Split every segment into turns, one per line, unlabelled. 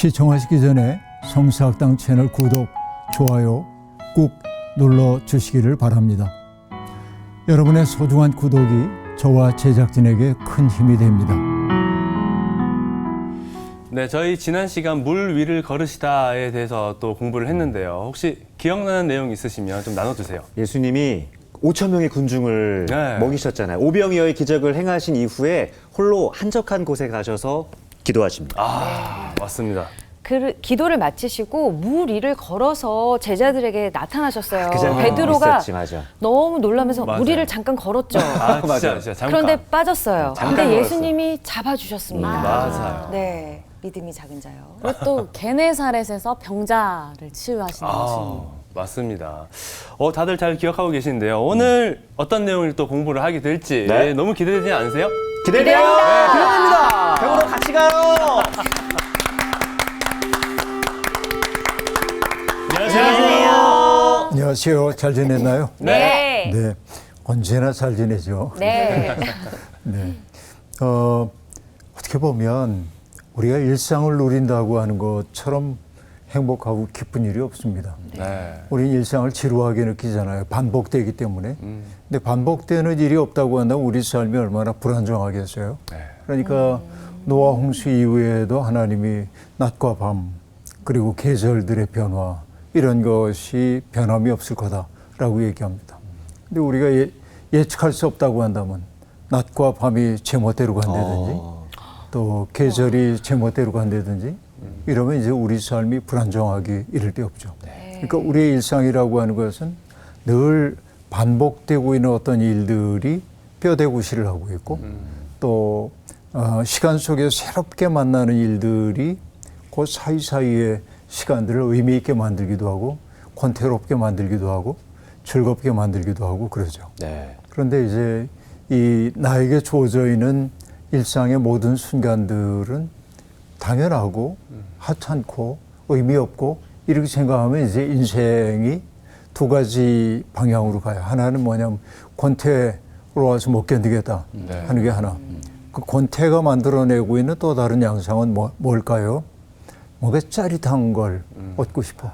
시청하시기 전에 성사학당 채널 구독, 좋아요 꾹 눌러주시기를 바랍니다. 여러분의 소중한 구독이 저와 제작진에게 큰 힘이 됩니다.
네, 저희 지난 시간 물 위를 걸으시다에 대해서 또 공부를 했는데요. 혹시 기억나는 내용 있으시면 좀 나눠주세요.
예수님이 5천 명의 군중을
네.
먹이셨잖아요. 오병이어의 기적을 행하신 이후에 홀로 한적한 곳에 가셔서 기도하십니다.
맞습니다.
그 기도를 마치시고 물 위를 걸어서 제자들에게 나타나셨어요.
그 장면
베드로가
있었지, 맞아.
너무 놀라면서
맞아요.
물 위를 잠깐 걸었죠.
진짜 잠깐.
그런데 빠졌어요.
잠깐
근데
걸었어.
예수님이 잡아주셨습니다.
맞아요.
네, 믿음이 작은 자요.
그리고 또 게네사렛에서 병자를 치유하시는 예수님.
맞습니다. 다들 잘 기억하고 계시는데요. 오늘 어떤 내용을 또 공부를 하게 될지
네.
너무 기대되지 않으세요?
기대돼요! 기대됩니다! 배우러 같이 가요!
안녕하세요. 잘 지냈나요?
네.
네. 언제나 잘 지내죠.
네.
네. 어떻게 보면 우리가 일상을 누린다고 하는 것처럼 행복하고 기쁜 일이 없습니다.
네.
우리는 일상을 지루하게 느끼잖아요. 반복되기 때문에. 근데 반복되는 일이 없다고 한다면 우리 삶이 얼마나 불안정하겠어요. 그러니까 노아 홍수 이후에도 하나님이 낮과 밤 그리고 계절들의 변화 이런 것이 변함이 없을 거다라고 얘기합니다. 근데 우리가 예측할 수 없다고 한다면 낮과 밤이 제멋대로 간다든지 또 계절이 제멋대로 간다든지 이러면 이제 우리 삶이 불안정하기 이를 데 없죠. 그러니까 우리의 일상이라고 하는 것은 늘 반복되고 있는 어떤 일들이 뼈대구시를 하고 있고 또 시간 속에 새롭게 만나는 일들이 그 사이사이의 시간들을 의미 있게 만들기도 하고 권태롭게 만들기도 하고 즐겁게 만들기도 하고 그러죠.
네.
그런데 이제 이 나에게 주어져 있는 일상의 모든 순간들은 당연하고 하찮고 의미 없고 이렇게 생각하면 이제 인생이 두 가지 방향으로 가요. 하나는 뭐냐면 권태로워서 못 견디겠다 하는 게 하나. 그 권태가 만들어내고 있는 또 다른 양상은 뭘까요? 뭔가 짜릿한 걸 얻고 싶어.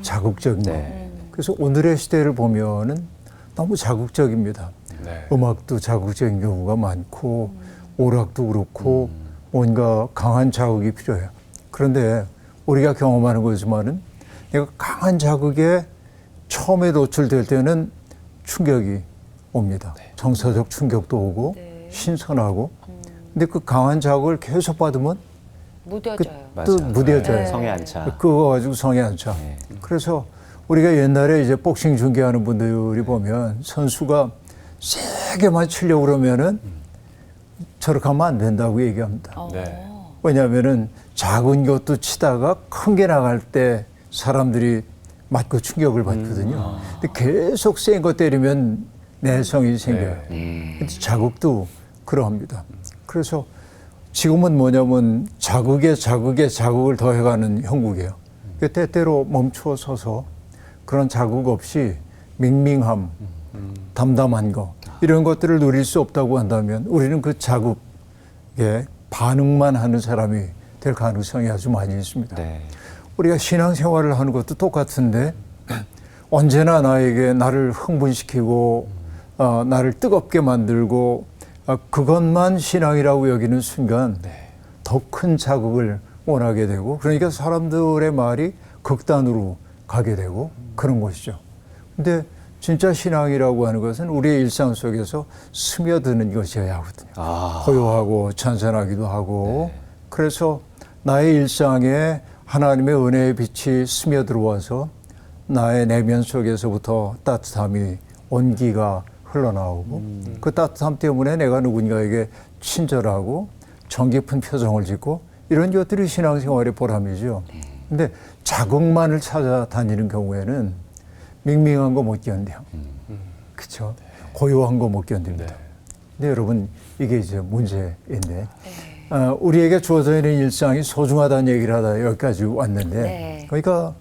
자극적인 거.
네.
그래서 오늘의 시대를 보면은 너무 자극적입니다.
네.
음악도 자극적인 경우가 많고 오락도 그렇고 뭔가 강한 자극이 필요해요. 그런데 우리가 경험하는 거지만은 내가 강한 자극에 처음에 노출될 때는 충격이 옵니다. 정서적 충격도 오고 신선하고 근데 그 강한 자극을 계속 받으면
무뎌져요.
또 무뎌져요.
네.
성에 안 차.
그거 가지고 성에 안 차. 그래서 우리가 옛날에 이제 복싱 중계하는 분들이 보면 선수가 세게만 치려고 그러면은 저렇게 하면 안 된다고 얘기합니다.
네.
왜냐하면은 작은 것도 치다가 큰 게 나갈 때 사람들이 맞고 충격을 받거든요. 근데 계속 센 거 때리면 내성이 생겨요. 근데 자극도 그러합니다. 그래서 지금은 뭐냐면 자극에 자극을 더해가는 형국이에요. 때때로 멈추어 서서 그런 자극 없이 밍밍함, 담담한 거 이런 것들을 누릴 수 없다고 한다면 우리는 그 자극에 반응만 하는 사람이 될 가능성이 아주 많이 있습니다.
네.
우리가 신앙생활을 하는 것도 똑같은데 언제나 나에게 나를 흥분시키고 나를 뜨겁게 만들고 그것만 신앙이라고 여기는 순간 더 큰 자극을 원하게 되고 그러니까 사람들의 말이 극단으로 가게 되고 그런 것이죠. 근데 진짜 신앙이라고 하는 것은 우리의 일상 속에서 스며드는 것이어야 하거든요. 고요하고 찬찬하기도 하고 그래서 나의 일상에 하나님의 은혜의 빛이 스며들어와서 나의 내면 속에서부터 따뜻함이 온기가 흘러나오고 그 따뜻함 때문에 내가 누군가에게 친절하고 정 깊은 표정을 짓고 이런 것들이 신앙생활의 보람이죠. 근데 자극만을 찾아다니는 경우에는 밍밍한 거 못 견뎌요. 그렇죠? 고요한 거 못 견딥니다. 근데 여러분 이게 이제 문제인데 우리에게 주어져 있는 일상이 소중하다는 얘기를 하다 여기까지 왔는데 그러니까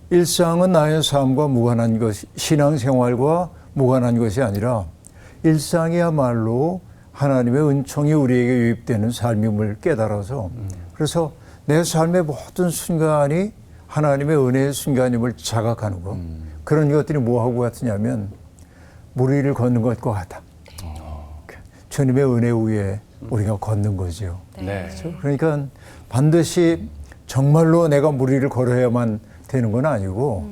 일상은 나의 삶과 무관한 것이 신앙생활과 무관한 것이 아니라 일상이야말로 하나님의 은총이 우리에게 유입되는 삶임을 깨달아서 그래서 내 삶의 모든 순간이 하나님의 은혜의 순간임을 자각하는 것. 그런 것들이 뭐하고 같으냐면 물 위를 걷는 것과 같다. 주님의 은혜 위에 우리가 걷는 거죠.
네.
그러니까 반드시 정말로 내가 물 위를 걸어야만 되는 건 아니고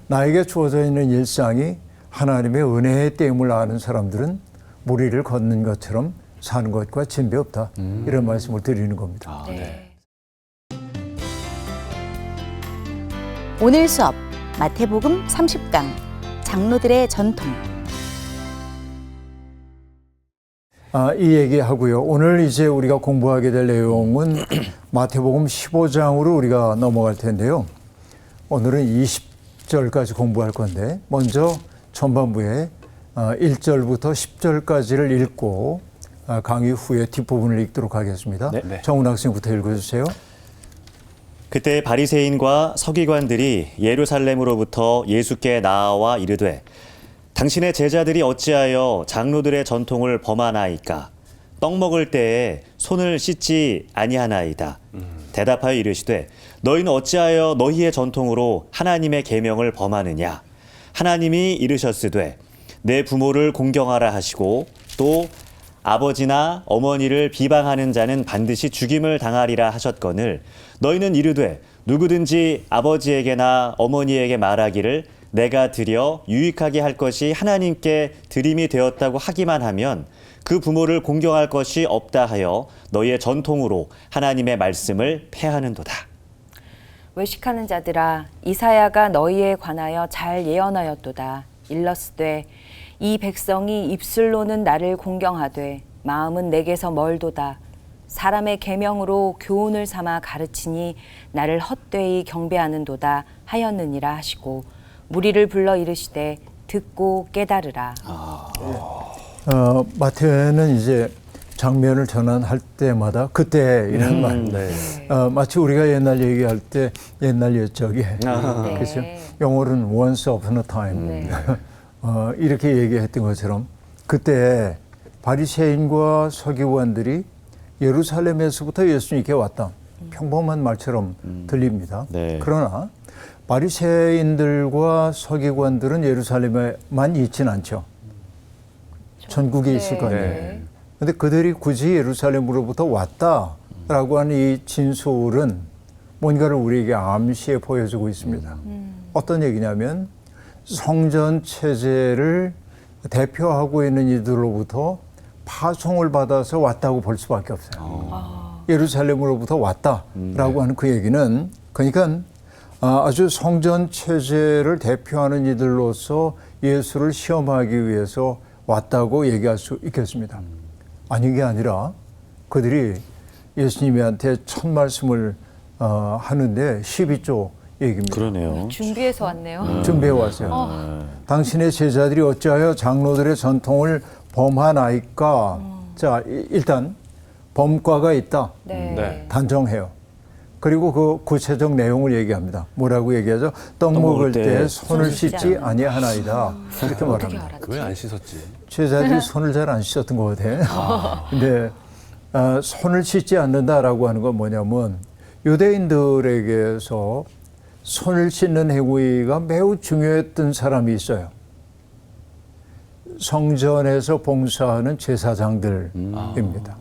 나에게 주어져 있는 일상이 하나님의 은혜의 댐을 아는 사람들은 물 위를 걷는 것처럼 사는 것과 진배 없다. 이런 말씀을 드리는 겁니다.
네.
오늘 수업 마태복음 30강 장로들의 전통.
이 얘기하고요. 오늘 이제 우리가 공부하게 될 내용은 마태복음 15장으로 우리가 넘어갈 텐데요. 오늘은 20절까지 공부할 건데 먼저 전반부에 1절부터 10절까지를 읽고 강의 후에 뒷부분을 읽도록 하겠습니다.
네.
정훈 학생부터 읽어주세요.
그때 바리새인과 서기관들이 예루살렘으로부터 예수께 나아와 이르되 당신의 제자들이 어찌하여 장로들의 전통을 범하나이까? 떡 먹을 때에 손을 씻지 아니하나이다. 대답하여 이르시되 너희는 어찌하여 너희의 전통으로 하나님의 계명을 범하느냐? 하나님이 이르셨으되 내 부모를 공경하라 하시고 또 아버지나 어머니를 비방하는 자는 반드시 죽임을 당하리라 하셨거늘 너희는 이르되 누구든지 아버지에게나 어머니에게 말하기를 내가 드려 유익하게 할 것이 하나님께 드림이 되었다고 하기만 하면 그 부모를 공경할 것이 없다 하여 너희의 전통으로 하나님의 말씀을 폐하는도다.
외식하는 자들아 이사야가 너희에 관하여 잘 예언하였도다. 일러스되 이 백성이 입술로는 나를 공경하되 마음은 내게서 멀도다. 사람의 계명으로 교훈을 삼아 가르치니 나를 헛되이 경배하는도다 하였느니라 하시고 무리를 불러 이르시되 듣고 깨달으라.
마태는 이제 장면을 전환할 때마다 그때 이런 말. 마치 우리가 옛날 얘기할 때 옛날 옛적에 그렇죠. 영어로는 once upon a time 이렇게 얘기했던 것처럼 그때 바리새인과 서기관들이 예루살렘에서부터 예수님께 왔다. 평범한 말처럼 들립니다.
네.
그러나 바리새인들과 서기관들은 예루살렘에만 있진 않죠. 전국에 있을 건데. 근데 그들이 굳이 예루살렘으로부터 왔다라고 하는 이 진술은 뭔가를 우리에게 암시해 보여주고 있습니다. 어떤 얘기냐면 성전 체제를 대표하고 있는 이들로부터 파송을 받아서 왔다고 볼 수밖에 없어요. 예루살렘으로부터 왔다라고 하는 그 얘기는 그러니까 아주 성전 체제를 대표하는 이들로서 예수를 시험하기 위해서 왔다고 얘기할 수 있겠습니다. 아닌 게 아니라 그들이 예수님한테 첫 말씀을 하는데 12조 얘기입니다.
그러네요.
준비해서 왔네요.
준비해 왔어요. 당신의 제자들이 어찌하여 장로들의 전통을 범하나이까? 자, 일단 범과가 있다.
네.
단정해요. 그리고 그 구체적 내용을 얘기합니다. 뭐라고 얘기하죠? 떡 먹을 때 손을 씻지 아니하나이다. 이렇게 말합니다.
왜 안 씻었지?
제자들이 손을 잘 안 씻었던 것 같아요. 근데 손을 씻지 않는다라고 하는 건 뭐냐면 유대인들에게서 손을 씻는 행위가 매우 중요했던 사람이 있어요. 성전에서 봉사하는 제사장들입니다.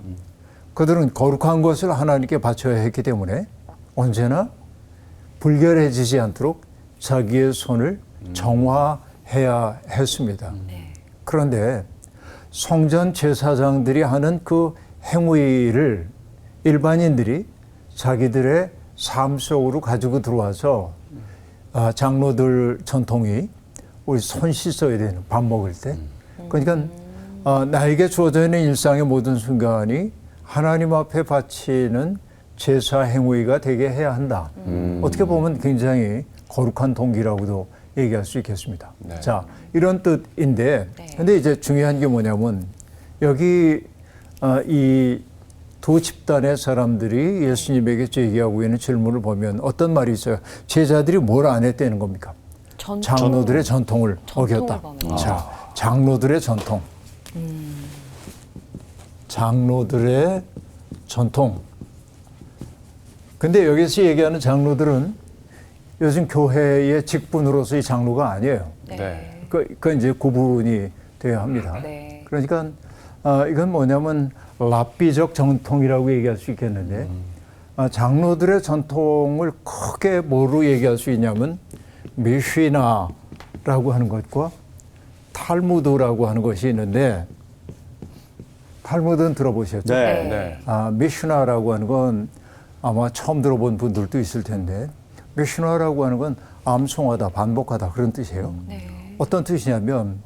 그들은 거룩한 것을 하나님께 바쳐야 했기 때문에 언제나 불결해지지 않도록 자기의 손을 정화해야 했습니다. 그런데 성전 제사장들이 하는 그 행위를 일반인들이 자기들의 삶 속으로 가지고 들어와서 장로들 전통이 우리 손 씻어야 되는 밥 먹을 때 그러니까 나에게 주어져 있는 일상의 모든 순간이 하나님 앞에 바치는 제사 행위가 되게 해야 한다. 어떻게 보면 굉장히 거룩한 동기라고도 얘기할 수 있겠습니다.
네.
자, 이런 뜻인데 근데 이제 중요한 게 뭐냐면 여기 이 두 집단의 사람들이 예수님에게 제기하고 있는 질문을 보면 어떤 말이 있어요? 제자들이 뭘 안 했다는 겁니까? 장로들의 전통을 어겼다. 자, 장로들의 전통. 장로들의 전통. 근데 여기서 얘기하는 장로들은 요즘 교회의 직분으로서의 장로가 아니에요.
네.
그 이제 구분이 돼야 합니다.
네.
그러니까 이건 뭐냐면 랍비적 전통이라고 얘기할 수 있겠는데 장로들의 전통을 크게 뭐로 얘기할 수 있냐면 미시나라고 하는 것과 탈무드라고 하는 것이 있는데 탈무드는 들어보셨죠?
네.
네.
미슈나라고 하는 건 아마 처음 들어본 분들도 있을 텐데 미슈나라고 하는 건 암송하다, 반복하다 그런 뜻이에요.
네.
어떤 뜻이냐면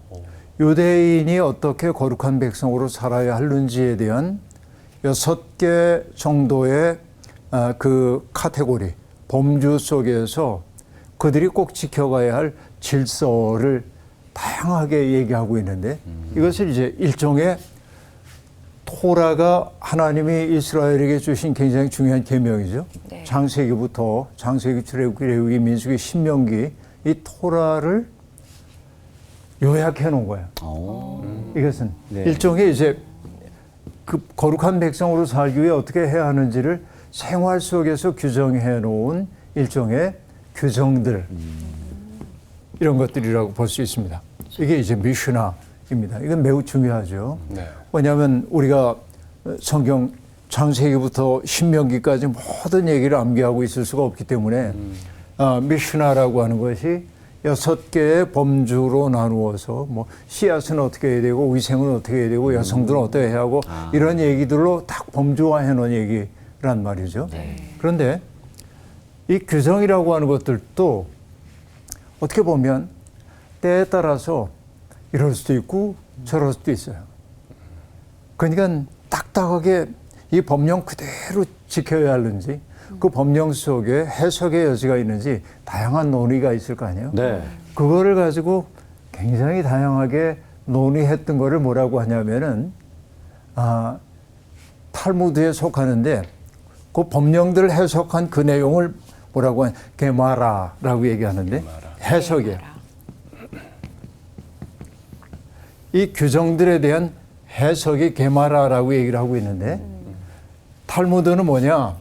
유대인이 어떻게 거룩한 백성으로 살아야 하는지에 대한 6개 정도의 그 카테고리, 범주 속에서 그들이 꼭 지켜가야 할 질서를 다양하게 얘기하고 있는데 이것을 이제 일종의 토라가 하나님이 이스라엘에게 주신 굉장히 중요한 계명이죠.
네.
창세기부터 창세기, 출애굽기, 레위기, 민수기, 신명기 이 토라를 요약해 놓은 거예요. 이것은
네.
일종의 이제 그 거룩한 백성으로 살기 위해 어떻게 해야 하는지를 생활 속에서 규정해 놓은 일종의 규정들 이런 것들이라고 볼 수 있습니다. 이게 이제 미슈나입니다. 이건 매우 중요하죠.
네.
왜냐하면 우리가 성경 창세기부터 신명기까지 모든 얘기를 암기하고 있을 수가 없기 때문에 미슈나라고 하는 것이 6개의 범주로 나누어서 뭐 씨앗은 어떻게 해야 되고 위생은 어떻게 해야 되고 여성들은 어떻게 해야 하고 이런 얘기들로 딱 범주화해 놓은 얘기란 말이죠. 그런데 이 규정이라고 하는 것들도 어떻게 보면 때에 따라서 이럴 수도 있고 저럴 수도 있어요. 그러니까 딱딱하게 이 법령 그대로 지켜야 하는지 그 법령 속에 해석의 여지가 있는지 다양한 논의가 있을 거 아니에요.
네.
그거를 가지고 굉장히 다양하게 논의했던 거를 뭐라고 하냐면은 탈무드에 속하는데 그 법령들을 해석한 그 내용을 뭐라고 하냐 게마라라고 얘기하는데 해석이에요. 이 규정들에 대한 해석이 게마라라고 얘기를 하고 있는데 탈무드는 뭐냐?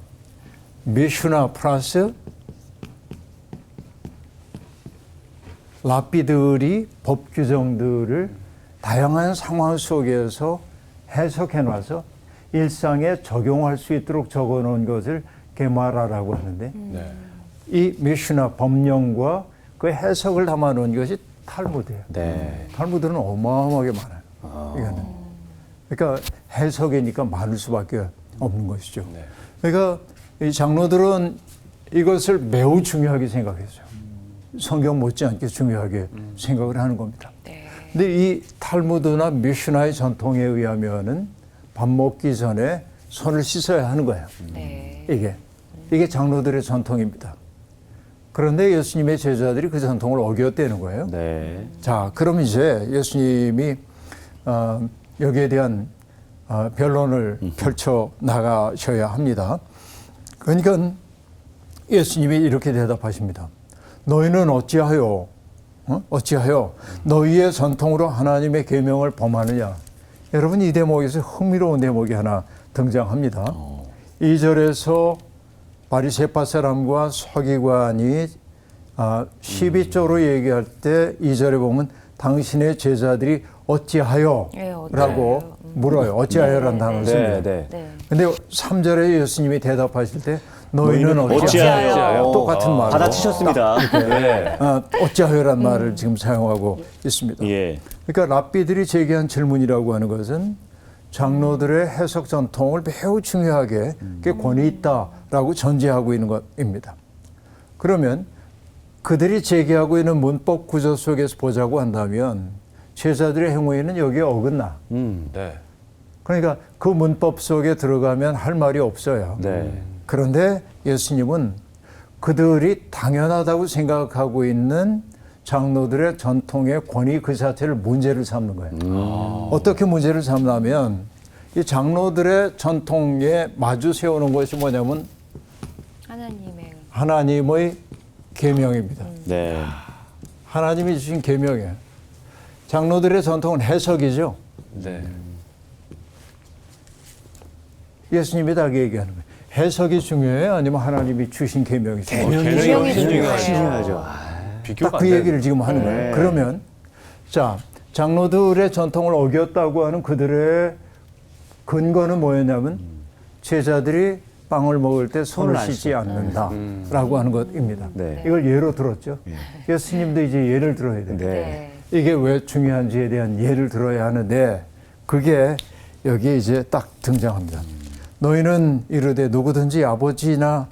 미슈나 플러스 랍비들이 법 규정들을 다양한 상황 속에서 해석해 놔서 일상에 적용할 수 있도록 적어 놓은 것을 게마라라고 하는데
네.
이 미슈나 법령과 그 해석을 담아 놓은 것이 탈무드예요.
네.
탈무드는 어마어마하게 많아요. 이거는. 그러니까 해석이니까 많을 수밖에 없는 것이죠.
네.
그러니까 이 장로들은 이것을 매우 중요하게 생각했어요. 성경 못지않게 중요하게 생각을 하는 겁니다.
네.
근데 이 탈무드나 미슈나의 전통에 의하면은 밥 먹기 전에 손을 씻어야 하는 거예요.
네.
이게 장로들의 전통입니다. 그런데 예수님의 제자들이 그 전통을 어겼다는 거예요.
네.
자, 그럼 이제 예수님이 여기에 대한 변론을 펼쳐 나가셔야 합니다. 그러니까 예수님이 이렇게 대답하십니다. 너희는 어찌하여 너희의 전통으로 하나님의 계명을 범하느냐. 여러분 이 대목에서 흥미로운 대목이 하나 등장합니다. 2절에서 바리새파 사람과 서기관이 12조로 얘기할 때 2절에 보면 당신의 제자들이 어찌하여
네, 어찌하여.
라고 물어요. 어찌하여라는 단어를 씁니다.
네.
네.
근데 3절에 예수님이 대답하실 때 너희는
어찌하여.
어찌하여 똑같은 말로
받아치셨습니다. 네.
어찌하여란 말을 지금 사용하고 있습니다.
예.
그러니까 랍비들이 제기한 질문이라고 하는 것은 장로들의 해석 전통을 매우 중요하게 그게 권위 있다라고 전제하고 있는 것입니다. 그러면 그들이 제기하고 있는 문법 구조 속에서 보자고 한다면 제자들의 행위는 여기에 어긋나.
네.
그러니까 그 문법 속에 들어가면 할 말이 없어요.
네.
그런데 예수님은 그들이 당연하다고 생각하고 있는 장로들의 전통의 권위 그 자체를 문제를 삼는 거예요. 어떻게 문제를 삼냐면 이 장로들의 전통에 마주 세우는 것이 뭐냐면 하나님의 계명입니다.
네.
하나님이 주신 계명이에요. 장로들의 전통은 해석이죠.
네.
예수님이 다 얘기하는 거예요. 해석이 중요해요? 아니면 하나님이 주신 계명이 중요해요?
계명이 중요해요.
중요하죠.
비교가
딱
안
그
되는-
얘기를 지금 하는 거예요.
네.
그러면 자 장로들의 전통을 어겼다고 하는 그들의 근거는 뭐였냐면 제자들이 빵을 먹을 때 손을
안
씻지 않는다라고 하는 것입니다.
네.
이걸 예로 들었죠. 예수님도 이제 예를 들어야 돼요.
네.
이게 왜 중요한지에 대한 예를 들어야 하는데 그게 여기에 이제 딱 등장합니다. 너희는 이르되 누구든지 아버지나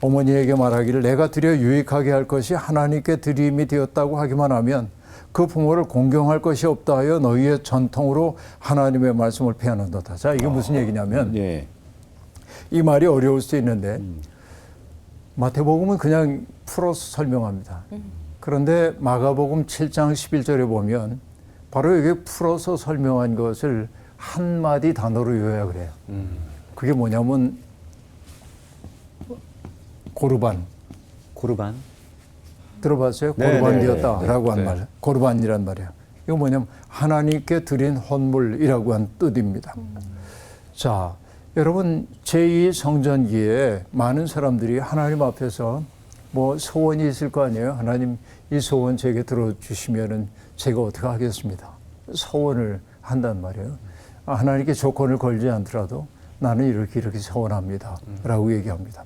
어머니에게 말하기를 내가 드려 유익하게 할 것이 하나님께 드림이 되었다고 하기만 하면 그 부모를 공경할 것이 없다 하여 너희의 전통으로 하나님의 말씀을 폐하는도다. 자, 이게 무슨 얘기냐면
예.
이 말이 어려울 수 있는데 마태복음은 그냥 풀어서 설명합니다. 그런데 마가복음 7장 11절에 보면 바로 여기 풀어서 설명한 것을 한마디 단어로 요약을 해요. 그게 뭐냐면 고르반.
고르반.
들어봤어요?
네,
고르반
네,
되었다라고
네,
한
네.
말. 고르반이란 말이에요. 이거 뭐냐면 하나님께 드린 헌물이라고 한 뜻입니다. 자, 여러분 제2성전기에 많은 사람들이 하나님 앞에서 뭐 소원이 있을 거 아니에요? 하나님 이 소원 제게 들어주시면은 제가 어떻게 하겠습니다. 소원을 한단 말이에요. 하나님께 조건을 걸지 않더라도 나는 이렇게 소원합니다. 라고 얘기합니다.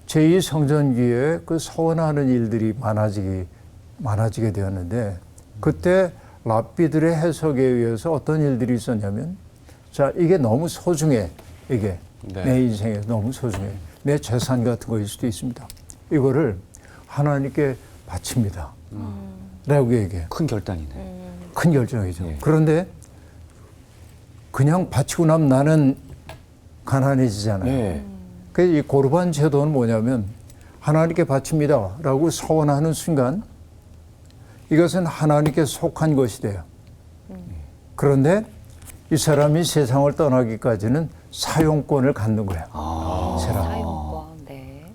제2성전기에 그 소원하는 일들이 많아지게 되었는데 그때 랍비들의 해석에 의해서 어떤 일들이 있었냐면 자, 이게 너무 소중해. 이게
네.
내 인생에 너무 소중해. 내 재산 같은 거일 수도 있습니다. 이거를 하나님께 바칩니다. 라고 얘기해요.
큰 결단이네.
큰 결정이죠.
예.
그런데 그냥 바치고 나면 나는 가난해지잖아요.
네.
그래서 이 고르반 제도는 뭐냐면 하나님께 바칩니다 라고 서원하는 순간 이것은 하나님께 속한 것이 돼요. 그런데 이 사람이 세상을 떠나기까지는 사용권을 갖는 거예요. 사람이.
사용권. 네.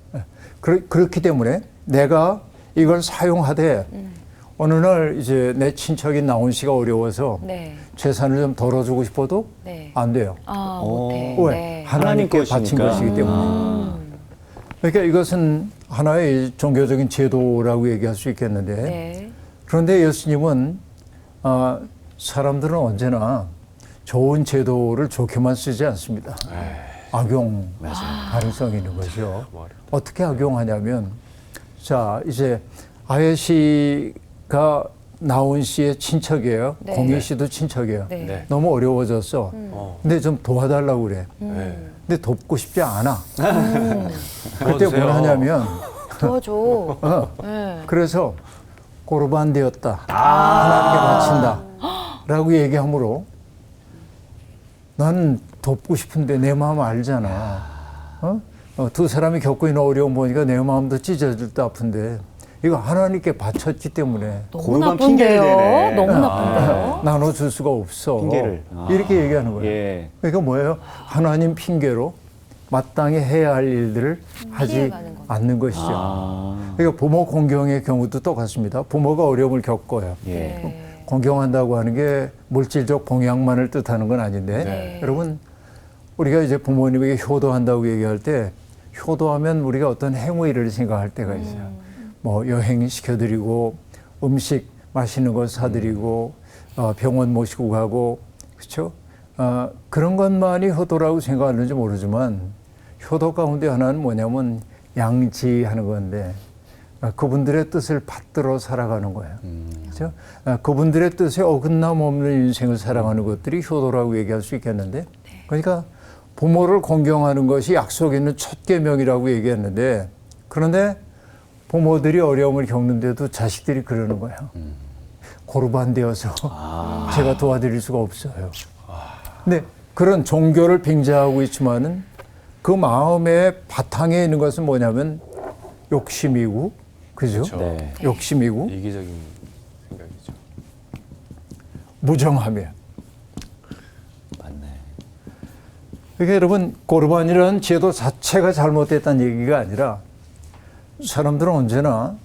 그렇기 때문에 내가 이걸 사용하되 어느 날 이제 내 친척인 나온 씨가 어려워서
네.
재산을 좀 덜어주고 싶어도
네.
안 돼요.
아,
오.
못해.
왜?
네.
하나님께
하나님
바친
것이니까.
것이기 때문에. 그러니까 이것은 하나의 종교적인 제도라고 얘기할 수 있겠는데
네.
그런데 예수님은 사람들은 언제나 좋은 제도를 좋게만 쓰지 않습니다. 악용 가능성이 있는 거죠. 어떻게 악용하냐면 자 이제 아예 씨가 나온 씨의 친척이에요.
네.
공희 씨도 친척이에요.
네.
네.
너무 어려워졌어. 근데 좀 도와달라고 그래.
네.
근데 돕고 싶지 않아. 그때
도와주세요.
뭘 하냐면
도와줘. 네.
그래서 고르반 되었다. 하나님께 바친다. 라고 얘기하므로 나는 돕고 싶은데 내 마음 알잖아. 두 사람이 겪고 있는 어려움 보니까 내 마음도 찢어질 듯 아픈데 이거 하나님께 바쳤기 때문에
너무
고르반 핑계를
나쁜데요.
대네.
너무 나쁜데요.
나눠줄 수가 없어.
핑계를.
이렇게 얘기하는 거예요.
예.
그러니까 뭐예요? 하나님 핑계로 마땅히 해야 할 일들을 하지
피해가는 거죠.
않는 것이죠.
아.
그러니까 부모 공경의 경우도 똑같습니다. 부모가 어려움을 겪어요.
예.
네.
공경한다고 하는 게 물질적 봉양만을 뜻하는 건 아닌데
네.
여러분 우리가 이제 부모님에게 효도한다고 얘기할 때 효도하면 우리가 어떤 행위를 생각할 때가 있어요. 뭐 여행 시켜드리고 음식 맛있는 거 사드리고 병원 모시고 가고 그렇죠? 그런 것만이 효도라고 생각하는지 모르지만 효도 가운데 하나는 뭐냐면 양지하는 건데 그분들의 뜻을 받들어 살아가는 거예요. 그렇죠? 그분들의 뜻에 어긋남 없는 인생을 살아가는 것들이 효도라고 얘기할 수 있겠는데 그러니까 부모를 공경하는 것이 약속에 있는 첫 계명이라고 얘기했는데 그런데 부모들이 어려움을 겪는데도 자식들이 그러는 거예요. 고르반 되어서 제가 도와드릴 수가 없어요. 근데 그런 종교를 빙자하고 있지만은 그 마음의 바탕에 있는 것은 뭐냐면 욕심이고, 그죠?
그렇죠.
네.
욕심이고
이기적인 생각이죠.
무정함이에요.
맞네.
그러니까 여러분 고르반이라는 제도 자체가 잘못됐다는 얘기가 아니라 사람들은 언제나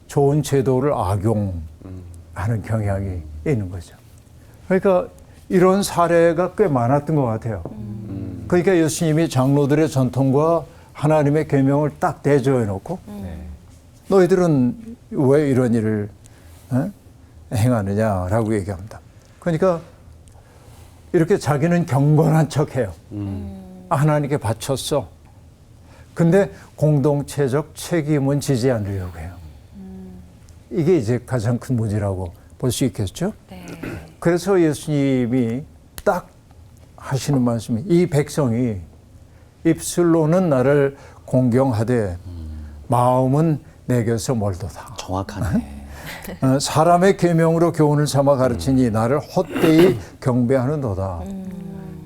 좋은 제도를 악용하는 경향이 있는 거죠. 그러니까 이런 사례가 꽤 많았던 것 같아요. 그러니까 예수님이 장로들의 전통과 하나님의 계명을 딱 대조해 놓고 너희들은 왜 이런 일을 행하느냐라고 얘기합니다. 그러니까 이렇게 자기는 경건한 척해요. 하나님께 바쳤어. 근데 공동체적 책임은 지지 않으려고 해요. 이게 이제 가장 큰 문제라고 볼 수 있겠죠.
네.
그래서 예수님이 딱 하시는 말씀이 이 백성이 입술로는 나를 공경하되 마음은 내게서 멀도다.
정확하네.
사람의 계명으로 교훈을 삼아 가르치니 나를 헛되이 경배하는도다.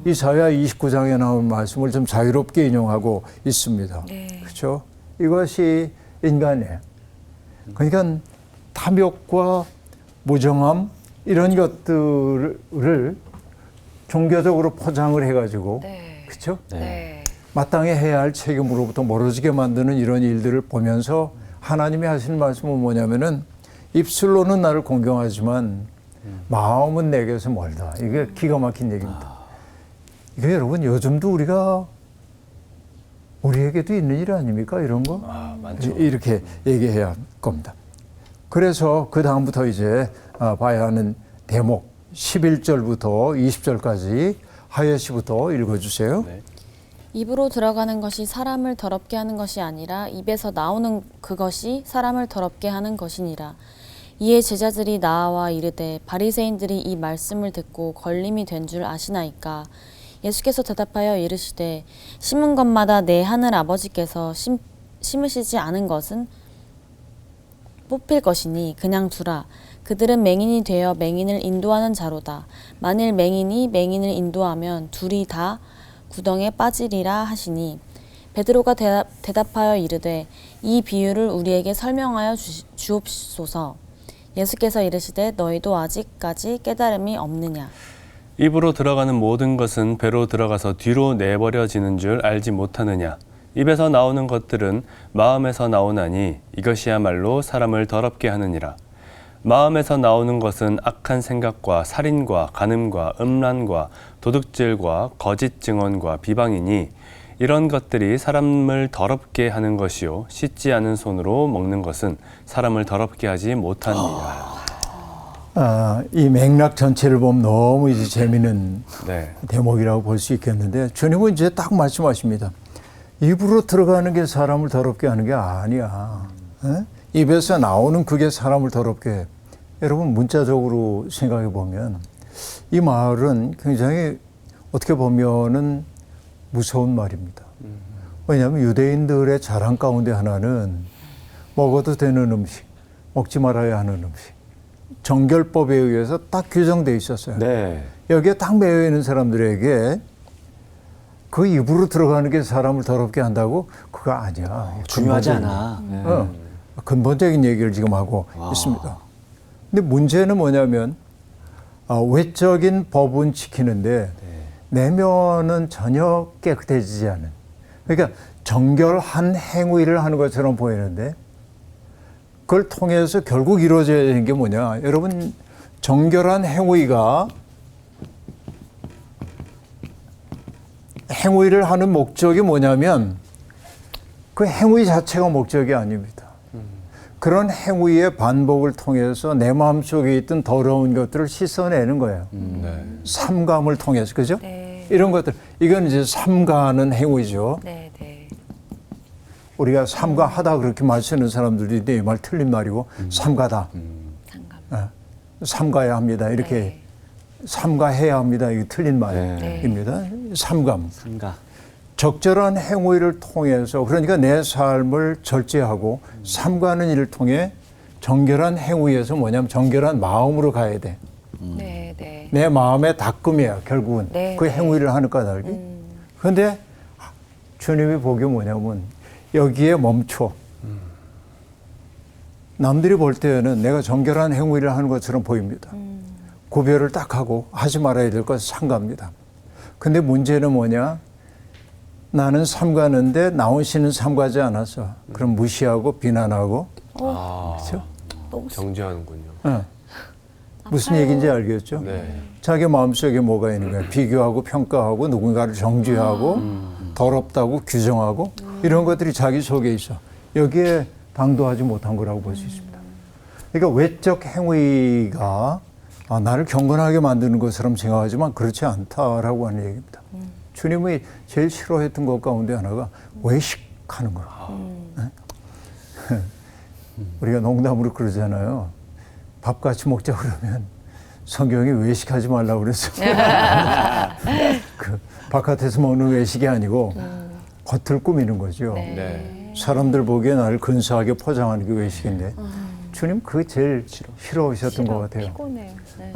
이사야 29장에 나온 말씀을 좀 자유롭게 인용하고 있습니다.
네.
그렇죠? 이것이 인간이에요. 그러니까 탐욕과 무정함 이런 것들을 종교적으로 포장을 해가지고
네.
그렇죠?
네.
마땅히 해야 할 책임으로부터 멀어지게 만드는 이런 일들을 보면서 하나님이 하시는 말씀은 뭐냐면은 입술로는 나를 공경하지만 마음은 내게서 멀다. 이게 기가 막힌 얘기입니다. 이게 여러분 요즘도 우리에게도 있는 일 아닙니까? 이런 거?
많죠.
이렇게 얘기해야 할 겁니다. 그래서 그 다음부터 이제 봐야 하는 대목 11절부터 20절까지 하예 씨부터 읽어주세요.
네.
입으로 들어가는 것이 사람을 더럽게 하는 것이 아니라 입에서 나오는 그것이 사람을 더럽게 하는 것이니라. 이에 제자들이 나와 이르되 바리새인들이 이 말씀을 듣고 걸림이 된 줄 아시나이까. 예수께서 대답하여 이르시되 심은 것마다 내 하늘 아버지께서 심으시지 않은 것은 뽑힐 것이니 그냥 두라. 그들은 맹인이 되어 맹인을 인도하는 자로다. 만일 맹인이 맹인을 인도하면 둘이 다 구덩에 빠지리라 하시니 베드로가 대답하여 이르되 이 비유를 우리에게 설명하여 주옵소서. 예수께서 이르시되 너희도 아직까지 깨달음이 없느냐.
입으로 들어가는 모든 것은 배로 들어가서 뒤로 내버려지는 줄 알지 못하느냐. 입에서 나오는 것들은 마음에서 나오나니 이것이야말로 사람을 더럽게 하느니라. 마음에서 나오는 것은 악한 생각과 살인과 간음과 음란과 도둑질과 거짓 증언과 비방이니 이런 것들이 사람을 더럽게 하는 것이요 씻지 않은 손으로 먹는 것은 사람을 더럽게 하지 못하느니라.
이 맥락 전체를 보면 너무 이제 재미있는
네.
대목이라고 볼 수 있겠는데 주님은 이제 딱 말씀하십니다. 입으로 들어가는 게 사람을 더럽게 하는 게 아니야. 입에서 나오는 그게 사람을 더럽게 해. 여러분 문자적으로 생각해 보면 이 말은 굉장히 어떻게 보면은 무서운 말입니다. 왜냐하면 유대인들의 자랑 가운데 하나는 먹어도 되는 음식, 먹지 말아야 하는 음식. 정결법에 의해서 딱 규정되어 있었어요.
네.
여기에 딱 매여 있는 사람들에게 그 입으로 들어가는 게 사람을 더럽게 한다고? 그거 아니야.
중요하지
근본적인
않아. 네.
근본적인 얘기를 지금 하고 있습니다. 근데 문제는 뭐냐면 외적인 법은 지키는데 내면은 전혀 깨끗해지지 않은. 그러니까 정결한 행위를 하는 것처럼 보이는데 그걸 통해서 결국 이루어져야 되는 게 뭐냐. 여러분 정결한 행위를 하는 목적이 뭐냐면 그 행위 자체가 목적이 아닙니다. 그런 행위의 반복을 통해서 내 마음속에 있던 더러운 것들을 씻어내는 거예요.
네.
삼감을 통해서, 그죠?
네.
이런 것들, 이건 이제 삼가하는 행위죠.
네. 네.
우리가 삼가하다 그렇게 말 쓰는 사람들이 이 말 틀린 말이고 삼가다.
상감.
삼가야 합니다. 이렇게 삼가해야 합니다. 이게 틀린
네.
말입니다. 삼감.
삼가.
적절한 행위를 통해서 그러니까 내 삶을 절제하고 삼가는 일을 통해 정결한 행위에서 뭐냐면 정결한 마음으로 가야 돼.
네. 네.
내 마음의 닦음이야 결국은.
네,
그
네.
행위를 하는 까닭이. 그런데 주님이 보기 뭐냐면 여기에 멈춰. 남들이 볼 때는 내가 정결한 행위를 하는 것처럼 보입니다. 구별을 딱 하고 하지 말아야 될 것을 삼가합니다. 근데 문제는 뭐냐? 나는 삼가는데 나온 씨는 삼가지 않았어. 그럼 무시하고 비난하고. 그렇죠?
정죄하는군요.
무슨 얘기인지 알겠죠?
네.
자기 마음속에 뭐가 있는 거야. 비교하고 평가하고 누군가를 정죄하고 더럽다고 규정하고 이런 것들이 자기 속에 있어. 여기에 방도하지 못한 거라고 볼 수 있습니다. 그러니까 외적 행위가 나를 경건하게 만드는 것처럼 생각하지만 그렇지 않다라고 하는 얘기입니다. 주님이 제일 싫어했던 것 가운데 하나가 외식하는 거예요. 네? 우리가 농담으로 그러잖아요. 밥 같이 먹자 그러면 성경이 외식하지 말라고 그랬어요. 그 바깥에서 먹는 외식이 아니고 겉을 꾸미는 거죠.
네.
사람들 보기에 나를 근사하게 포장하는 게 외식인데 주님 그게 제일 싫어하셨던 것 같아요.
피곤해요. 네.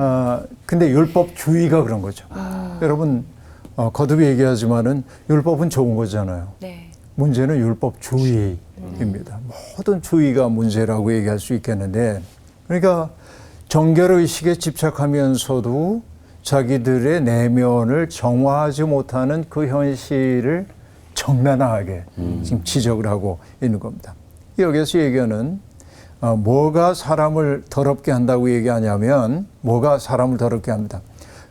근데 율법주의가 그런 거죠. 여러분 거듭 얘기하지만은 율법은 좋은 거잖아요.
네.
문제는 율법주의입니다. 모든 주의가 문제라고 얘기할 수 있겠는데 그러니까 정결의식에 집착하면서도 자기들의 내면을 정화하지 못하는 그 현실을 적나라하게 지금 지적을 하고 있는 겁니다. 여기서 얘기하는 뭐가 사람을 더럽게 한다고 얘기하냐면 뭐가 사람을 더럽게 합니다.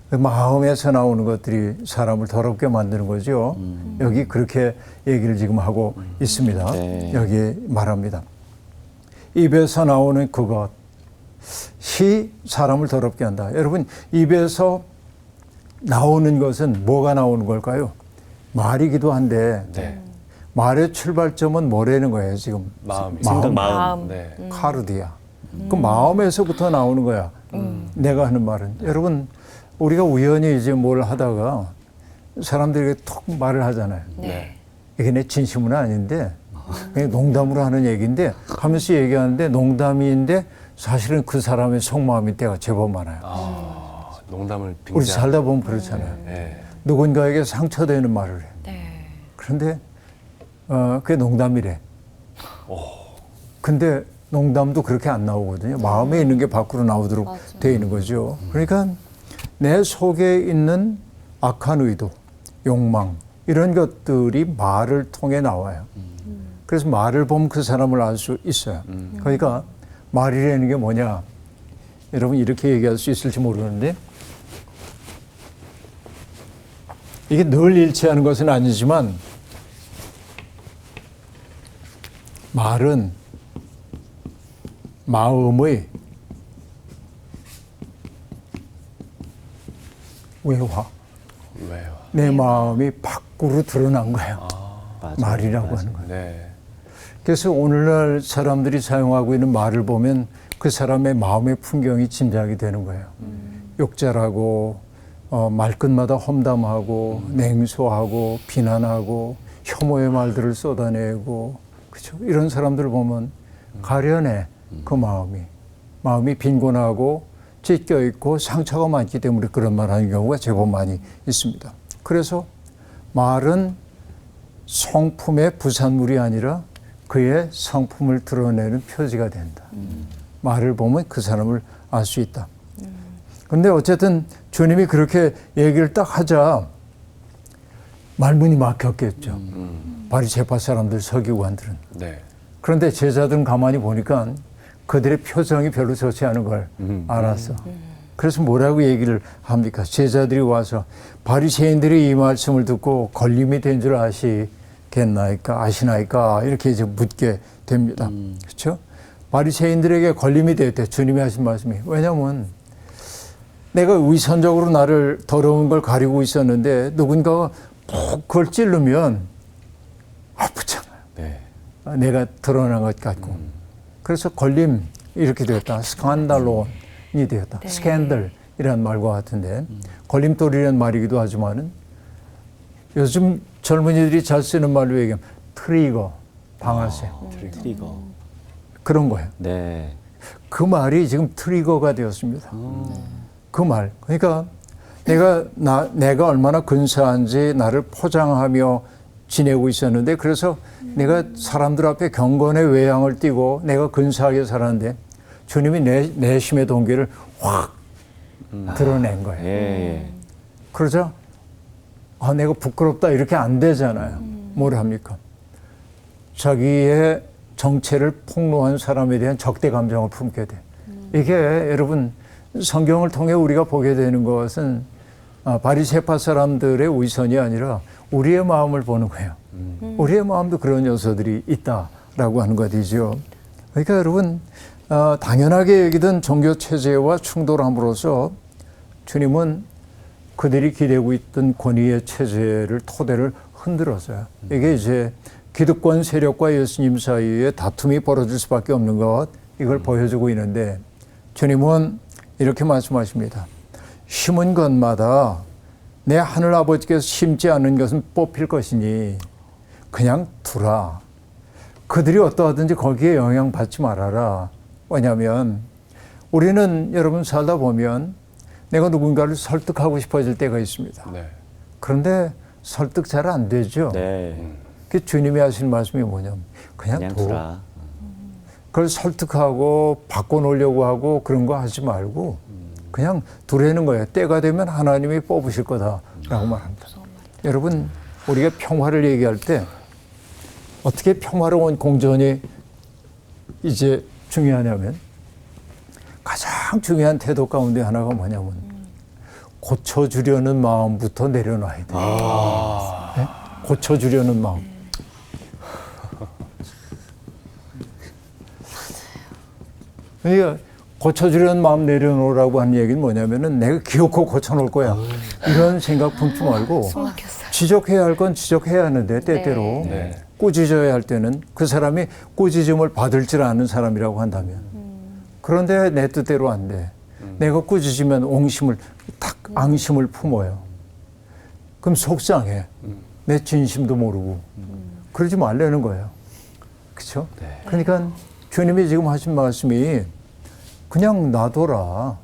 마음에서 나오는 것들이 사람을 더럽게 만드는 거죠. 여기 그렇게 얘기를 지금 하고 있습니다.
네.
여기 말합니다. 입에서 나오는 그것이 사람을 더럽게 한다. 여러분 입에서 나오는 것은 뭐가 나오는 걸까요? 말이기도 한데
네.
말의 출발점은 뭐라는 거예요 지금?
마음이.
생각, 마음.
네.
카르디아. 그 마음에서부터 나오는 거야. 내가 하는 말은. 여러분 우리가 우연히 이제 뭘 하다가 사람들에게 톡 말을 하잖아요.
네.
이게 내 진심은 아닌데 그냥 농담으로 하는 얘기인데 하면서 얘기하는데 농담인데 사실은 그 사람의 속마음일 때가 제법 많아요.
농담을 빙자.
우리 살다 보면 그렇잖아요.
네.
누군가에게 상처되는 말을 해.
네.
그런데 그게 농담이래. 근데 농담도 그렇게 안 나오거든요. 마음에 있는 게 밖으로 나오도록
맞아요.
돼 있는 거죠. 그러니까 내 속에 있는 악한 의도, 욕망 이런 것들이 말을 통해 나와요. 그래서 말을 보면 그 사람을 알 수 있어요. 그러니까 말이라는 게 뭐냐? 여러분 이렇게 얘기할 수 있을지 모르는데 이게 늘 일치하는 것은 아니지만 말은 마음의 외화,
왜요?
내 마음이 밖으로 드러난 거예요.
맞아요.
말이라고
맞아요.
하는 거예요.
네.
그래서 오늘날 사람들이 사용하고 있는 말을 보면 그 사람의 마음의 풍경이 짐작이 되는 거예요. 욕잘하고 말끝마다 험담하고 냉소하고 비난하고 혐오의 말들을 쏟아내고 그렇죠? 이런 사람들을 보면 가련해 그 마음이 빈곤하고 찢겨 있고 상처가 많기 때문에 그런 말 하는 경우가 제법 많이 있습니다. 그래서 말은 성품의 부산물이 아니라 그의 성품을 드러내는 표지가 된다. 말을 보면 그 사람을 알 수 있다. 그런데 어쨌든 주님이 그렇게 얘기를 딱 하자 말문이 막혔겠죠. 바리새파 사람들, 서기관들은.
네.
그런데 제자들은 가만히 보니까 그들의 표정이 별로 좋지 않은 걸 알았어. 그래서 뭐라고 얘기를 합니까? 제자들이 와서 바리새인들이 이 말씀을 듣고 걸림이 된 줄 아시나이까? 이렇게 이제 묻게 됩니다. 그렇죠? 바리새인들에게 걸림이 됐대. 주님이 하신 말씀이. 왜냐하면 내가 위선적으로 나를 더러운 걸 가리고 있었는데 누군가가 푹 그걸 찌르면 아프잖아요.
네.
내가 드러난 것 같고. 그래서 걸림 이렇게 되었다. 스칸달론이 되었다.
네.
스캔들이라는 말과 같은데 걸림돌이라는 말이기도 하지만은 요즘 젊은이들이 잘 쓰는 말로 얘기하면 트리거, 방아쇠
트리거.
그런 거예요.
네.
그 말이 지금 트리거가 되었습니다. 그 말. 그러니까 내가 얼마나 근사한지 나를 포장하며 지내고 있었는데 그래서 내가 사람들 앞에 경건의 외양을 띠고 내가 근사하게 살았는데 주님이 내 심의 동기를 확 드러낸 거예요.
예.
그러자 내가 부끄럽다 이렇게 안 되잖아요. 뭘 합니까? 자기의 정체를 폭로한 사람에 대한 적대 감정을 품게 돼. 이게 여러분 성경을 통해 우리가 보게 되는 것은 바리새파 사람들의 위선이 아니라 우리의 마음을 보는 거예요. 우리의 마음도 그런 요소들이 있다라고 하는 것이죠. 그러니까 여러분 당연하게 여기던 종교 체제와 충돌함으로써 주님은 그들이 기대고 있던 권위의 체제를 토대를 흔들었어요. 이게 이제 기득권 세력과 예수님 사이에 다툼이 벌어질 수밖에 없는 것, 이걸 보여주고 있는데 주님은 이렇게 말씀하십니다. 심은 것마다 내 하늘 아버지께서 심지 않은 것은 뽑힐 것이니 그냥 두라. 그들이 어떠하든지 거기에 영향받지 말아라. 왜냐하면 우리는 여러분 살다 보면 내가 누군가를 설득하고 싶어질 때가 있습니다.
네.
그런데 설득 잘 안 되죠.
네.
그 주님이 하신 말씀이 뭐냐면 그냥 둬.
두라.
그걸 설득하고 바꿔놓으려고 하고 그런 거 하지 말고 그냥 두라는 거예요. 때가 되면 하나님이 뽑으실 거다라고 말합니다. 여러분 우리가 평화를 얘기할 때 어떻게 평화로운 공존이 이제 중요하냐면 가장 중요한 태도 가운데 하나가 뭐냐면 고쳐주려는 마음부터 내려놔야 돼요. 네? 고쳐주려는 마음. 그러니까 고쳐주려는 마음 내려놓으라고 하는 얘기는 뭐냐면은 내가 기어코 고쳐놓을 거야. 이런 생각 품지 말고 지적해야 할 건 지적해야 하는데 때때로
네.
꾸짖어야 할 때는 그 사람이 꾸짖음을 받을 줄 아는 사람이라고 한다면 그런데 내 뜻대로 안 돼. 내가 꾸짖으면 옹심을 탁 앙심을 품어요. 그럼 속상해. 내 진심도 모르고. 그러지 말라는 거예요. 그렇죠? 그러니까 주님이 지금 하신 말씀이 그냥 놔둬라.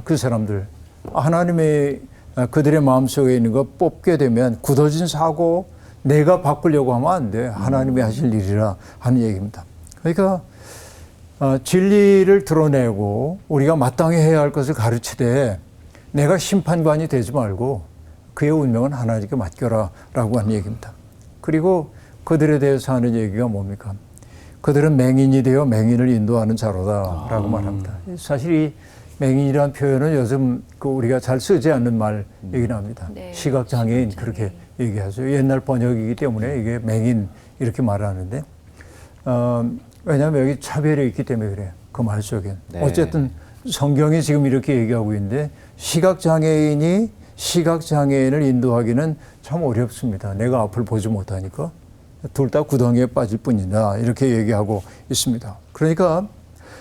그 사람들. 하나님의 그들의 마음속에 있는 거 뽑게 되면 굳어진 사고 내가 바꾸려고 하면 안 돼. 하나님이 하실 일이라 하는 얘기입니다. 그러니까 진리를 드러내고 우리가 마땅히 해야 할 것을 가르치되 내가 심판관이 되지 말고 그의 운명은 하나님께 맡겨라 라고 하는 얘기입니다. 그리고 그들에 대해서 하는 얘기가 뭡니까? 그들은 맹인이 되어 맹인을 인도하는 자로다 라고 말합니다. 사실 이 맹인이라는 표현은 요즘 우리가 잘 쓰지 않는 말이긴 합니다.
네.
시각장애인 그렇게 얘기하죠. 옛날 번역이기 때문에 이게 맹인 이렇게 말하는데 왜냐하면 여기 차별이 있기 때문에 그래요. 그 말 속엔.
네.
어쨌든 성경이 지금 이렇게 얘기하고 있는데 시각장애인이 시각장애인을 인도하기는 참 어렵습니다. 내가 앞을 보지 못하니까. 둘 다 구덩이에 빠질 뿐이다. 이렇게 얘기하고 있습니다. 그러니까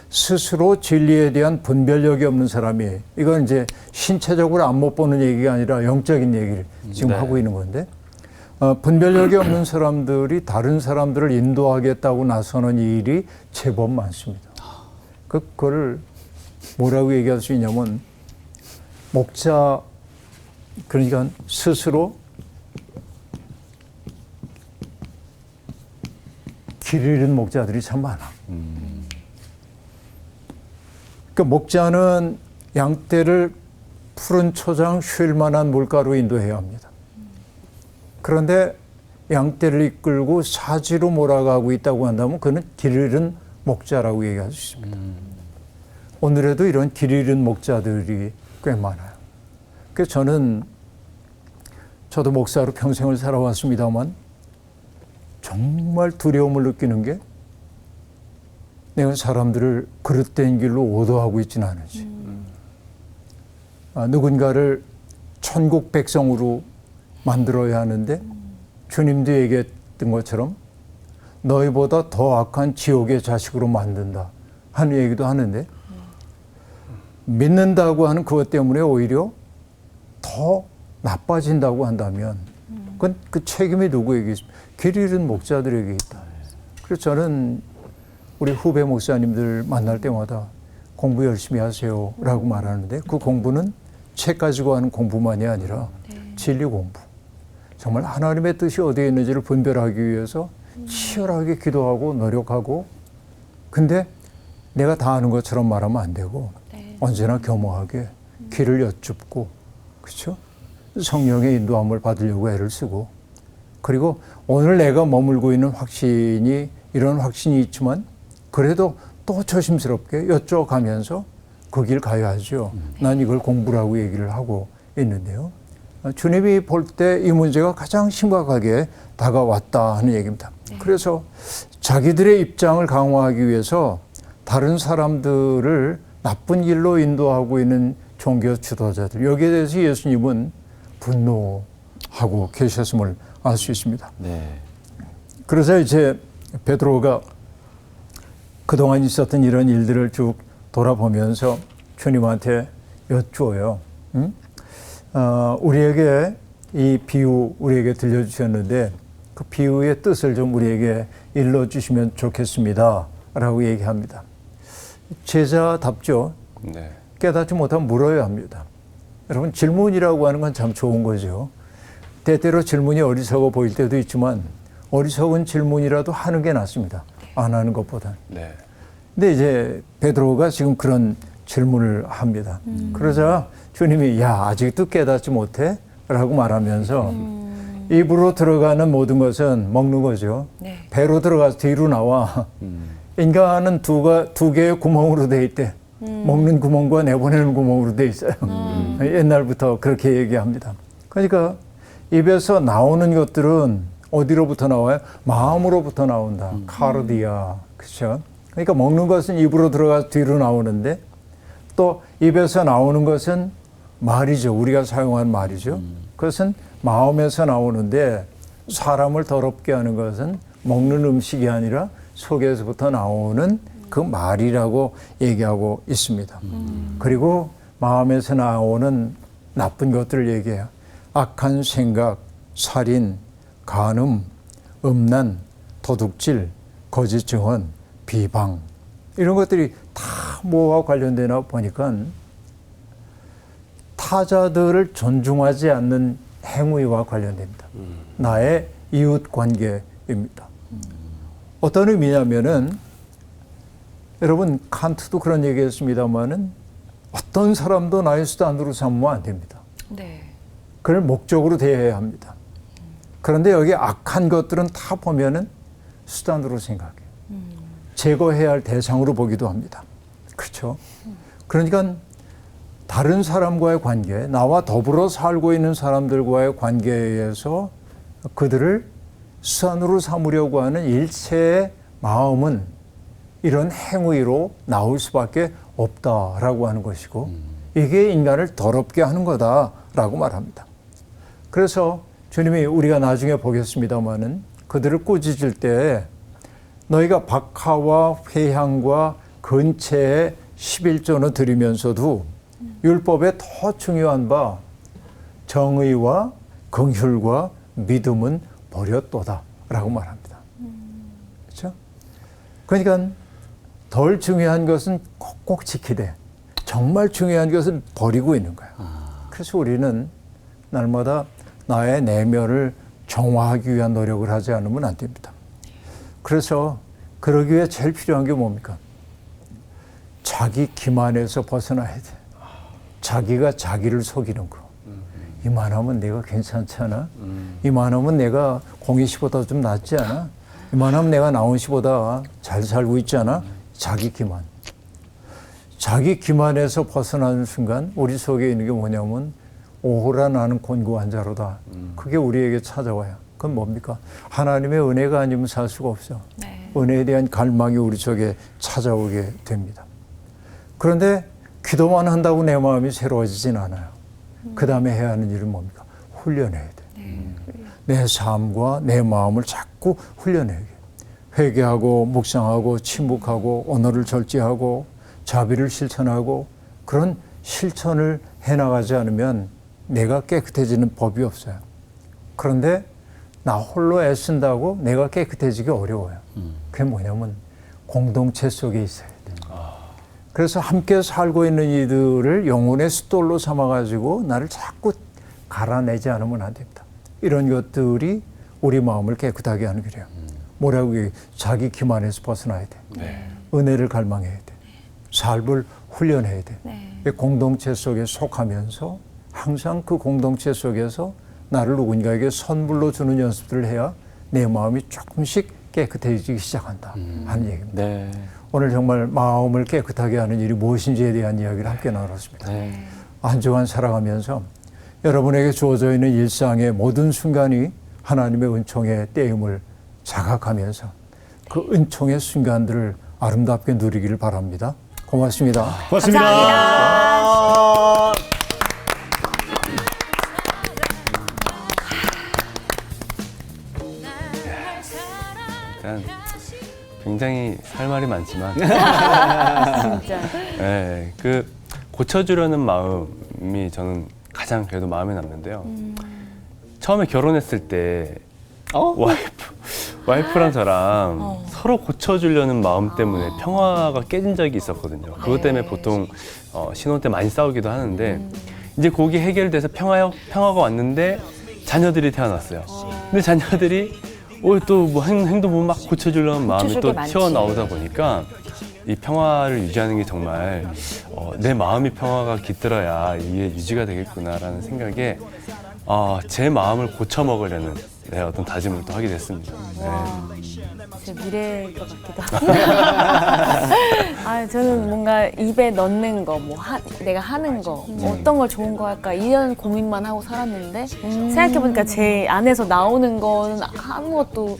스스로 진리에 대한 분별력이 없는 사람이 이건 이제 신체적으로 안 못 보는 얘기가 아니라 영적인 얘기를 지금 하고 있는 건데 분별력이 없는 사람들이 다른 사람들을 인도하겠다고 나서는 일이 제법 많습니다. 그거를 뭐라고 얘기할 수 있냐면 목자 그러니까 스스로 길 잃은 목자들이 참 많아. 그러니까 목자는 양떼를 푸른 초장 쉴 만한 물가로 인도해야 합니다. 그런데 양떼를 이끌고 사지로 몰아가고 있다고 한다면 그는 길 잃은 목자라고 얘기할 수 있습니다. 오늘에도 이런 길 잃은 목자들이 꽤 많아요. 그래서 저도 목사로 평생을 살아왔습니다만 정말 두려움을 느끼는 게 내가 사람들을 그릇된 길로 오도하고 있지는 않은지. 누군가를 천국 백성으로 만들어야 하는데 주님도 얘기했던 것처럼 너희보다 더 악한 지옥의 자식으로 만든다 하는 얘기도 하는데 믿는다고 하는 그것 때문에 오히려 더 나빠진다고 한다면 그건 그 책임이 누구에게 있습니까? 길 잃은 목자들에게 있다. 그래서 저는 우리 후배 목사님들 만날 때마다 공부 열심히 하세요 라고 말하는데 그 공부는 책 가지고 하는 공부만이 아니라 진리 공부. 정말 하나님의 뜻이 어디에 있는지를 분별하기 위해서 치열하게 기도하고 노력하고 근데 내가 다 아는 것처럼 말하면 안 되고 언제나 겸허하게 길을 여쭙고 그렇죠? 성령의 인도함을 받으려고 애를 쓰고 그리고 오늘 내가 머물고 있는 확신이 이런 확신이 있지만 그래도 또 조심스럽게 여쭤가면서 그 길 가야죠. 난 이걸 공부라고 얘기를 하고 있는데요. 주님이 볼 때 이 문제가 가장 심각하게 다가왔다 하는 얘기입니다. 그래서 자기들의 입장을 강화하기 위해서 다른 사람들을 나쁜 길로 인도하고 있는 종교 지도자들, 여기에 대해서 예수님은 분노하고 계셨음을 알 수 있습니다.
네.
그래서 이제 베드로가 그동안 있었던 이런 일들을 쭉 돌아보면서 주님한테 여쭈어요. 응? 우리에게 이 비유 우리에게 들려주셨는데 그 비유의 뜻을 좀 우리에게 일러주시면 좋겠습니다 라고 얘기합니다. 제자답죠.
네.
깨닫지 못하면 물어야 합니다. 여러분, 질문이라고 하는 건 참 좋은 거죠. 때때로 질문이 어리석어 보일 때도 있지만 어리석은 질문이라도 하는 게 낫습니다. 안 하는 것보다.
네.
근데 이제 베드로가 지금 그런 질문을 합니다. 그러자 주님이 야, 아직도 깨닫지 못해? 라고 말하면서 입으로 들어가는 모든 것은 먹는 거죠.
네.
배로 들어가서 뒤로 나와. 인간은 두 개의 구멍으로 돼 있대. 먹는 구멍과 내보내는 구멍으로 돼 있어요. 옛날부터 그렇게 얘기합니다. 그러니까 입에서 나오는 것들은 어디로부터 나와요? 마음으로부터 나온다. 카르디아. 그렇죠? 그러니까 먹는 것은 입으로 들어가서 뒤로 나오는데 또 입에서 나오는 것은 말이죠. 우리가 사용한 말이죠. 그것은 마음에서 나오는데 사람을 더럽게 하는 것은 먹는 음식이 아니라 속에서부터 나오는 그 말이라고 얘기하고 있습니다. 그리고 마음에서 나오는 나쁜 것들을 얘기해요. 악한 생각, 살인, 간음, 음란, 도둑질, 거짓 증언, 비방 이런 것들이 다 뭐와 관련되나 보니까 타자들을 존중하지 않는 행위와 관련됩니다. 나의 이웃 관계입니다. 어떤 의미냐면은 여러분 칸트도 그런 얘기했습니다마는 어떤 사람도 나의 수단으로 삼으면 안 됩니다.
네.
그걸 목적으로 대해야 합니다. 그런데 여기 악한 것들은 다 보면은 수단으로 생각해요. 제거해야 할 대상으로 보기도 합니다. 그렇죠? 그러니까 다른 사람과의 관계, 나와 더불어 살고 있는 사람들과의 관계에서 그들을 수단으로 삼으려고 하는 일체의 마음은 이런 행위로 나올 수밖에 없다라고 하는 것이고 이게 인간을 더럽게 하는 거다라고 말합니다. 그래서 주님이 우리가 나중에 보겠습니다마는 그들을 꾸짖을 때 너희가 박하와 회향과 근체의 11조는 드리면서도 율법에 더 중요한 바 정의와 긍휼과 믿음은 버렸도다 라고 말합니다. 그렇죠? 그러니까 덜 중요한 것은 꼭꼭 지키되 정말 중요한 것은 버리고 있는 거예요. 그래서 우리는 날마다 나의 내면을 정화하기 위한 노력을 하지 않으면 안 됩니다. 그래서 그러기 위해 제일 필요한 게 뭡니까? 자기 기만에서 벗어나야 돼. 자기가 자기를 속이는 거. 이만하면 내가 괜찮지 않아? 이만하면 내가 공희 씨보다 좀 낫지 않아? 이만하면 내가 나온 씨보다 잘 살고 있지 않아? 자기 기만. 자기 기만에서 벗어나는 순간 우리 속에 있는 게 뭐냐면 오호라 나는 곤고한 자로다. 그게 우리에게 찾아와요. 그건 뭡니까? 하나님의 은혜가 아니면 살 수가 없어.
네.
은혜에 대한 갈망이 우리 속에 찾아오게 됩니다. 그런데 기도만 한다고 내 마음이 새로워지진 않아요. 그 다음에 해야 하는 일은 뭡니까? 훈련해야 돼. 내 삶과 내 마음을 자꾸 훈련해야 돼. 회개하고 묵상하고 침묵하고 언어를 절제하고 자비를 실천하고 그런 실천을 해나가지 않으면 내가 깨끗해지는 법이 없어요. 그런데 나 홀로 애쓴다고 내가 깨끗해지기 어려워요. 그게 뭐냐면 공동체 속에 있어야 돼. 그래서 함께 살고 있는 이들을 영혼의 숫돌로 삼아가지고 나를 자꾸 갈아내지 않으면 안 됩니다. 이런 것들이 우리 마음을 깨끗하게 하는 길이에요. 뭐라고 얘기해? 자기 기만에서 벗어나야 돼.
네.
은혜를 갈망해야 돼. 삶을 훈련해야 돼.
네.
공동체 속에 속하면서 항상 그 공동체 속에서 나를 누군가에게 선물로 주는 연습들을 해야 내 마음이 조금씩 깨끗해지기 시작한다 하는 얘기입니다.
네.
오늘 정말 마음을 깨끗하게 하는 일이 무엇인지에 대한 이야기를 함께 나눴습니다. 한 주간 살아가면서 여러분에게 주어져 있는 일상의 모든 순간이 하나님의 은총의 때임을 자각하면서 그 은총의 순간들을 아름답게 누리기를 바랍니다. 고맙습니다.
고맙습니다.
일단 굉장히 할 말이 많지만
진짜.
예, 그 고쳐주려는 마음이 저는 가장 그래도 마음에 남는데요. 처음에 결혼했을 때 와이프랑 저랑 서로 고쳐주려는 마음 때문에 평화가 깨진 적이 있었거든요. 그것 때문에 보통 신혼 때 많이 싸우기도 하는데 이제 그게 해결돼서 평화가 왔는데 자녀들이 태어났어요. 근데 자녀들이 또 뭐 행동 보면 막 고쳐주려는 마음이
고쳐줄
또
게 많지.
튀어나오다 보니까 이 평화를 유지하는 게 정말 내 마음이 평화가 깃들어야 이게 유지가 되겠구나라는 생각에 제 마음을 고쳐 먹으려는 어떤 다짐을 또 하게 됐습니다.
제 미래일 것 같기도 하고. 저는 뭔가 입에 넣는 거, 내가 하는 거, 어떤 걸 좋은 거 할까 이런 고민만 하고 살았는데 생각해보니까 제 안에서 나오는 거는 아무것도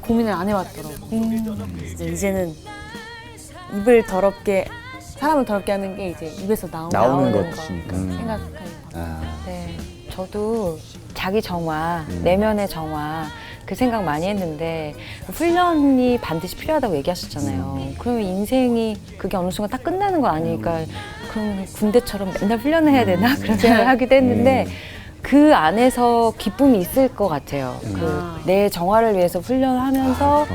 고민을 안 해왔더라고요. 이제는 사람을 더럽게 하는 게 이제 입에서 나오는
것이니까.
생각하는 거.
네, 저도 자기 정화, 내면의 정화 그 생각 많이 했는데 훈련이 반드시 필요하다고 얘기하셨잖아요. 그러면 인생이 그게 어느 순간 딱 끝나는 거 아니니까 그럼 군대처럼 맨날 훈련을 해야 되나 그런 생각을 하기도 했는데 그 안에서 기쁨이 있을 것 같아요. 내 정화를 위해서 훈련을 하면서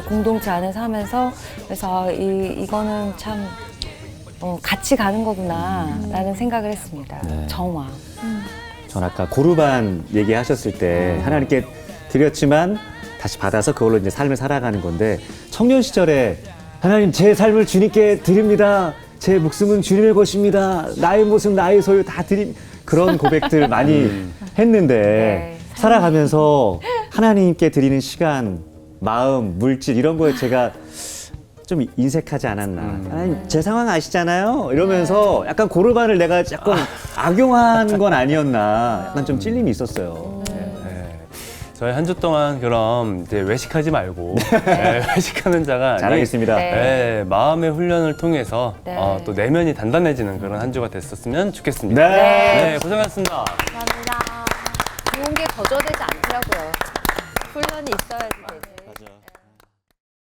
공동체 안에서 하면서 그래서 이거는 참 같이 가는 거구나 라는 생각을 했습니다. 정화.
전 아까 고르반 얘기하셨을 때 하나님께 드렸지만 다시 받아서 그걸로 이제 삶을 살아가는 건데 청년 시절에 하나님 제 삶을 주님께 드립니다. 제 목숨은 주님의 것입니다. 나의 모습, 나의 소유 다 드림. 그런 고백들 많이 했는데 살아가면서 하나님께 드리는 시간, 마음, 물질 이런 거에 제가 좀 인색하지 않았나. 하나님 제 상황 아시잖아요. 이러면서 약간 고르반을 내가 조금 악용한 건 아니었나. 약간 좀 찔림이 있었어요.
저희 한 주 동안 그럼 이제 외식하지 말고 외식하는 자가 아닌
잘하겠습니다.
마음의 훈련을 통해서 또 내면이 단단해지는 그런 한 주가 됐었으면 좋겠습니다.
네.
고생하셨습니다.
감사합니다. 좋은 게 거저되지 않더라고요. 훈련이 있어야지 되지.
맞아.